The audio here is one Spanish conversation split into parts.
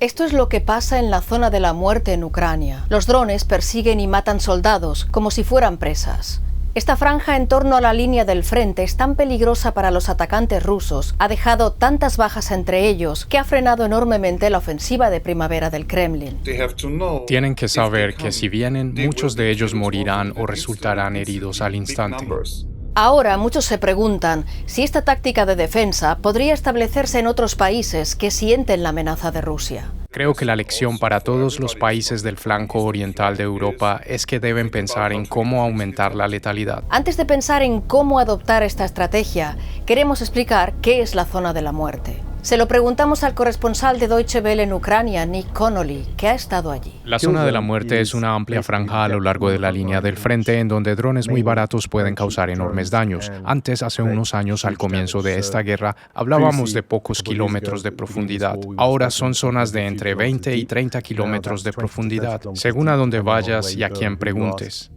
Esto es lo que pasa en la zona de la muerte en Ucrania. Los drones persiguen y matan soldados como si fueran presas. Esta franja en torno a la línea del frente es tan peligrosa para los atacantes rusos, ha dejado tantas bajas entre ellos, que ha frenado enormemente la ofensiva de primavera del Kremlin. Tienen que saber que si vienen, muchos de ellos morirán o resultarán heridos al instante. Ahora muchos se preguntan si esta táctica de defensa podría establecerse en otros países que sienten la amenaza de Rusia. Creo que la lección para todos los países del flanco oriental de Europa es que deben pensar en cómo aumentar la letalidad. Antes de pensar en cómo adoptar esta estrategia, queremos explicar qué es la zona de la muerte. Se lo preguntamos al corresponsal de Deutsche Welle en Ucrania, Nick Connolly, que ha estado allí. La zona de la muerte es una amplia franja a lo largo de la línea del frente en donde drones muy baratos pueden causar enormes daños. Antes, hace unos años, al comienzo de esta guerra, hablábamos de pocos kilómetros de profundidad. Ahora son zonas de entre 20 y 30 kilómetros de profundidad, según a dónde vayas y a quién preguntes.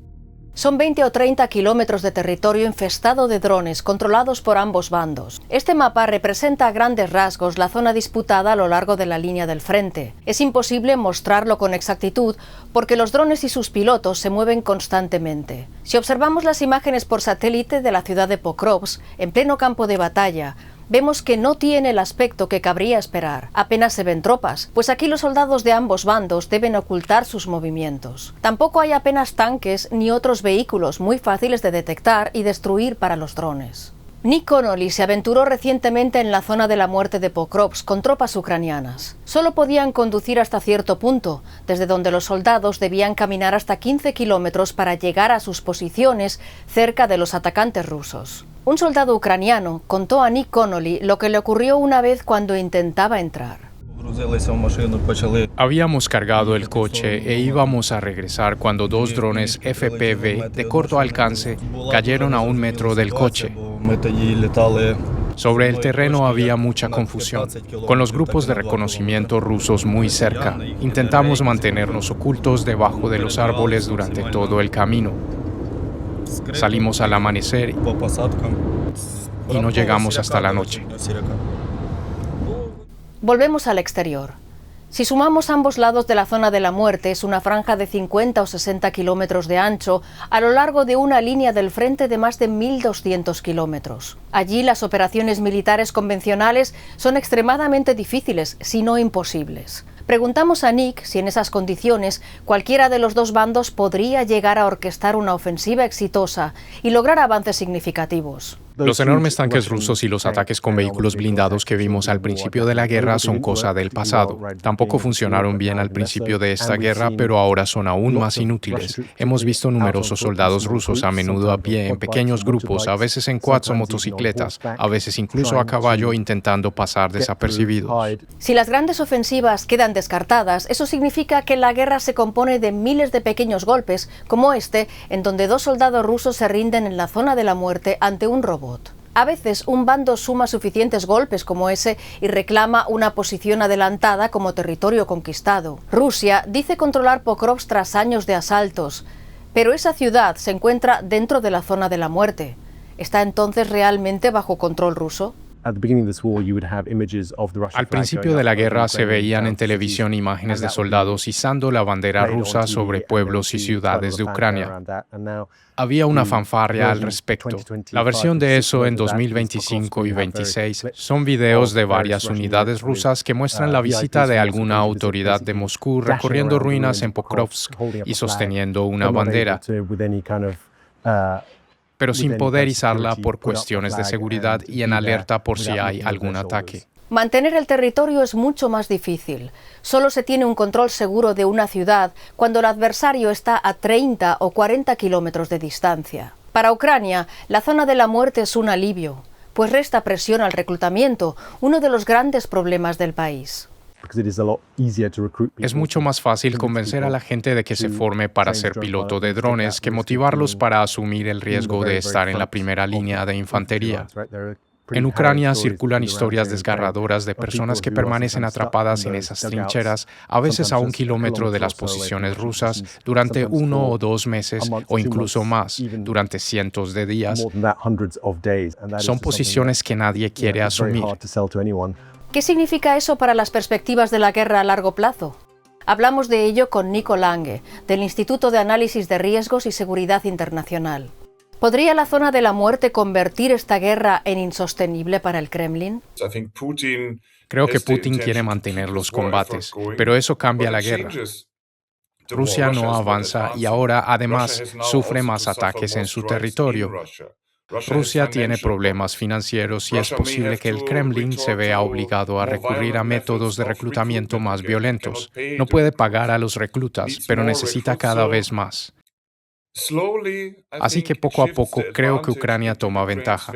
Son 20 o 30 kilómetros de territorio infestado de drones controlados por ambos bandos. Este mapa representa a grandes rasgos la zona disputada a lo largo de la línea del frente. Es imposible mostrarlo con exactitud porque los drones y sus pilotos se mueven constantemente. Si observamos las imágenes por satélite de la ciudad de Pokrovsk, en pleno campo de batalla, vemos que no tiene el aspecto que cabría esperar. Apenas se ven tropas, pues aquí los soldados de ambos bandos deben ocultar sus movimientos. Tampoco hay apenas tanques ni otros vehículos muy fáciles de detectar y destruir para los drones. Nick Connolly se aventuró recientemente en la zona de la muerte de Pokrovsk con tropas ucranianas. Solo podían conducir hasta cierto punto, desde donde los soldados debían caminar hasta 15 kilómetros para llegar a sus posiciones cerca de los atacantes rusos. Un soldado ucraniano contó a Nick Connolly lo que le ocurrió una vez cuando intentaba entrar. Habíamos cargado el coche e íbamos a regresar cuando dos drones FPV de corto alcance cayeron a 1 metro del coche. Sobre el terreno había mucha confusión, con los grupos de reconocimiento rusos muy cerca. Intentamos mantenernos ocultos debajo de los árboles durante todo el camino. Salimos al amanecer y no llegamos hasta la noche. Volvemos al exterior. Si sumamos ambos lados de la zona de la muerte, es una franja de 50 o 60 kilómetros de ancho a lo largo de una línea del frente de más de 1.200 kilómetros. Allí las operaciones militares convencionales son extremadamente difíciles, si no imposibles. Preguntamos a Nick si en esas condiciones cualquiera de los dos bandos podría llegar a orquestar una ofensiva exitosa y lograr avances significativos. Los enormes tanques rusos y los ataques con vehículos blindados que vimos al principio de la guerra son cosa del pasado. Tampoco funcionaron bien al principio de esta guerra, pero ahora son aún más inútiles. Hemos visto numerosos soldados rusos a menudo a pie en pequeños grupos, a veces en quads o motocicletas, a veces incluso a caballo intentando pasar desapercibidos. Si las grandes ofensivas quedan descartadas, eso significa que la guerra se compone de miles de pequeños golpes, como este, en donde dos soldados rusos se rinden en la zona de la muerte ante un robot. A veces un bando suma suficientes golpes como ese y reclama una posición adelantada como territorio conquistado. Rusia dice controlar Pokrovsk tras años de asaltos, pero esa ciudad se encuentra dentro de la zona de la muerte. ¿Está entonces realmente bajo control ruso? Al principio de la guerra se veían en televisión imágenes de soldados izando la bandera rusa sobre pueblos y ciudades de Ucrania. Había una fanfarria al respecto. La versión de eso en 2025 y 2026 son videos de varias unidades rusas que muestran la visita de alguna autoridad de Moscú recorriendo ruinas en Pokrovsk y sosteniendo una bandera, pero sin poder izarla por cuestiones de seguridad y en alerta por si hay algún ataque. Mantener el territorio es mucho más difícil. Solo se tiene un control seguro de una ciudad cuando el adversario está a 30 o 40 kilómetros de distancia. Para Ucrania, la zona de la muerte es un alivio, pues resta presión al reclutamiento, uno de los grandes problemas del país. Es mucho más fácil convencer a la gente de que se forme para ser piloto de drones que motivarlos para asumir el riesgo de estar en la primera línea de infantería. En Ucrania circulan historias desgarradoras de personas que permanecen atrapadas en esas trincheras, a veces a 1 kilómetro de las posiciones rusas, durante 1 o 2 meses o incluso más, durante cientos de días. Son posiciones que nadie quiere asumir. ¿Qué significa eso para las perspectivas de la guerra a largo plazo? Hablamos de ello con Nico Lange, del Instituto de Análisis de Riesgos y Seguridad Internacional. ¿Podría la zona de la muerte convertir esta guerra en insostenible para el Kremlin? Creo que Putin quiere mantener los combates, pero eso cambia la guerra. Rusia no avanza y ahora, además, sufre más ataques en su territorio. Rusia tiene problemas financieros y es posible que el Kremlin se vea obligado a recurrir a métodos de reclutamiento más violentos. No puede pagar a los reclutas, pero necesita cada vez más. Así que poco a poco creo que Ucrania toma ventaja,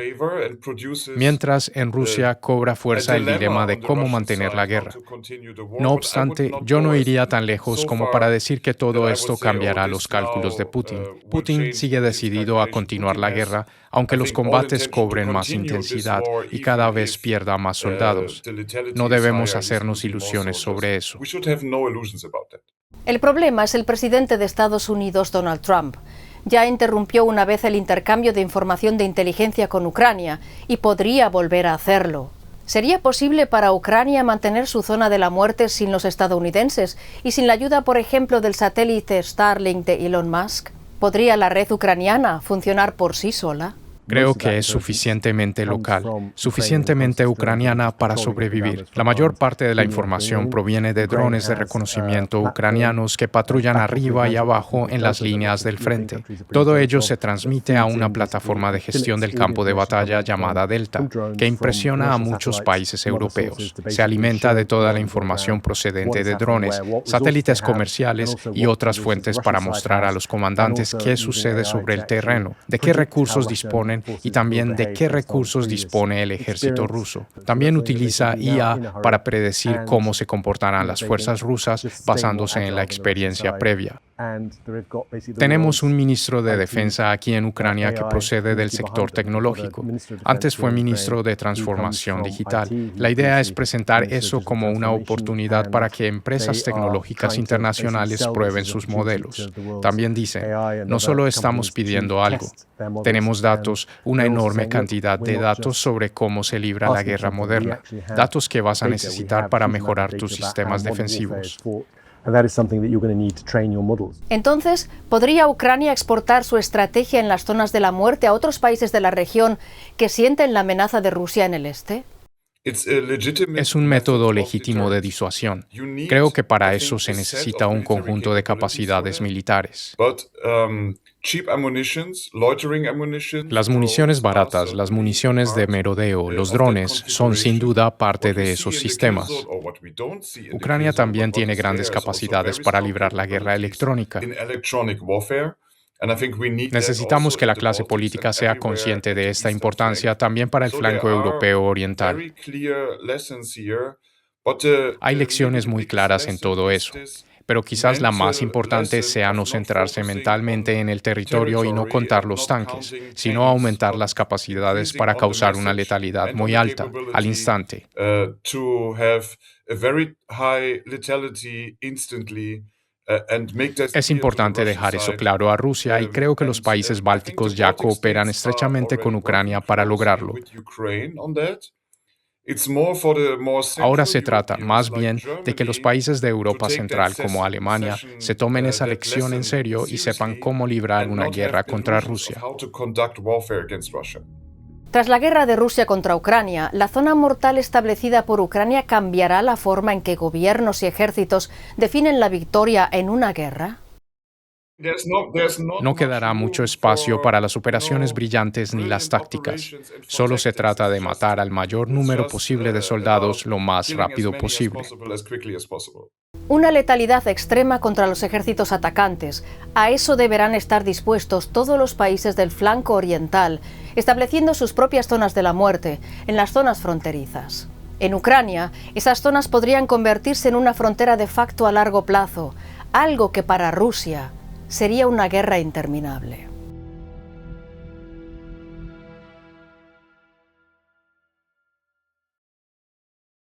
mientras en Rusia cobra fuerza el dilema de cómo mantener la guerra. No obstante, yo no iría tan lejos como para decir que todo esto cambiará los cálculos de Putin. Putin sigue decidido a continuar la guerra, aunque los combates cobren más intensidad y cada vez pierda más soldados. No debemos hacernos ilusiones sobre eso. El problema es el presidente de Estados Unidos, Donald Trump. Ya interrumpió una vez el intercambio de información de inteligencia con Ucrania y podría volver a hacerlo. ¿Sería posible para Ucrania mantener su zona de la muerte sin los estadounidenses y sin la ayuda, por ejemplo, del satélite Starlink de Elon Musk? ¿Podría la red ucraniana funcionar por sí sola? Creo que es suficientemente local, suficientemente ucraniana para sobrevivir. La mayor parte de la información proviene de drones de reconocimiento ucranianos que patrullan arriba y abajo en las líneas del frente. Todo ello se transmite a una plataforma de gestión del campo de batalla llamada Delta, que impresiona a muchos países europeos. Se alimenta de toda la información procedente de drones, satélites comerciales y otras fuentes para mostrar a los comandantes qué sucede sobre el terreno, de qué recursos disponen y también de qué recursos dispone el ejército ruso. También utiliza IA para predecir cómo se comportarán las fuerzas rusas basándose en la experiencia previa. Tenemos un ministro de Defensa aquí en Ucrania que procede del sector tecnológico. Antes fue ministro de Transformación Digital. La idea es presentar eso como una oportunidad para que empresas tecnológicas internacionales prueben sus modelos. También dice, no solo estamos pidiendo algo, tenemos datos, una enorme cantidad de datos sobre cómo se libra la guerra moderna, datos que vas a necesitar para mejorar tus sistemas defensivos. Entonces, ¿podría Ucrania exportar su estrategia en las zonas de la muerte a otros países de la región que sienten la amenaza de Rusia en el este? Es un método legítimo de disuasión. Creo que para eso se necesita un conjunto de capacidades militares. Las municiones baratas, las municiones de merodeo, los drones, son sin duda parte de esos sistemas. Ucrania también tiene grandes capacidades para librar la guerra electrónica. Necesitamos que la clase política sea consciente de esta importancia también para el flanco europeo oriental. Hay lecciones muy claras en todo eso, pero quizás la más importante sea no centrarse mentalmente en el territorio y no contar los tanques, sino aumentar las capacidades para causar una letalidad muy alta, al instante. Es importante dejar eso claro a Rusia y creo que los países bálticos ya cooperan estrechamente con Ucrania para lograrlo. Ahora se trata, más bien, de que los países de Europa Central, como Alemania, se tomen esa lección en serio y sepan cómo librar una guerra contra Rusia. Tras la guerra de Rusia contra Ucrania, ¿la zona mortal establecida por Ucrania cambiará la forma en que gobiernos y ejércitos definen la victoria en una guerra? No quedará mucho espacio para las operaciones brillantes ni las tácticas. Solo se trata de matar al mayor número posible de soldados lo más rápido posible. Una letalidad extrema contra los ejércitos atacantes. A eso deberán estar dispuestos todos los países del flanco oriental, estableciendo sus propias zonas de la muerte en las zonas fronterizas. En Ucrania, esas zonas podrían convertirse en una frontera de facto a largo plazo, algo que para Rusia sería una guerra interminable.